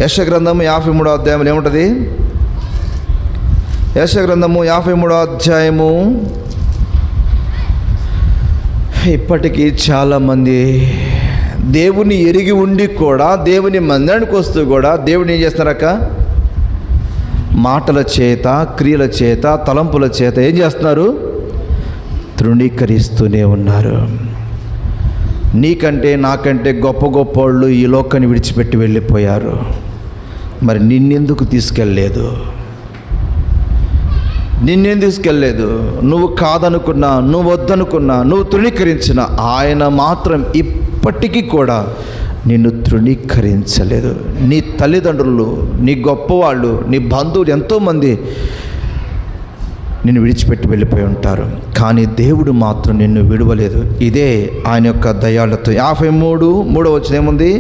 యెషయా గ్రంథము 53వ అధ్యాయంలో ఏముంటుంది? యెషయా గ్రంథము 53వ అధ్యాయము. ఇప్పటికీ చాలామంది దేవుని ఎరిగి ఉండి కూడా, దేవుని మందిరానికి వస్తూ కూడా దేవుని ఏం చేస్తున్నారక్క? మాటల చేత, క్రియల చేత, తలంపుల చేత ఏం చేస్తున్నారు? తృణీకరిస్తూనే ఉన్నారు. నీకంటే నాకంటే గొప్ప గొప్ప వాళ్ళు ఈ లోకాన్ని విడిచిపెట్టి వెళ్ళిపోయారు. మరి నిన్నెందుకు తీసుకెళ్ళలేదు? నిన్నేం తీసుకెళ్ళలేదు? నువ్వు కాదనుకున్నా, నువ్వు వద్దనుకున్నా, నువ్వు తృణీకరించిన ఆయన మాత్రం ఇప్పటికీ కూడా నిన్ను తృణీకరించలేదు. నీ తల్లిదండ్రులు, నీ గొప్పవాళ్ళు, నీ బంధువులు ఎంతోమంది నిన్ను విడిచిపెట్టి వెళ్ళిపోయి ఉంటారు, కానీ దేవుడు మాత్రం నిన్ను విడవలేదు. ఇదే ఆయన యొక్క దయాళుత్వం. 53:3 వచనం ఏముంది?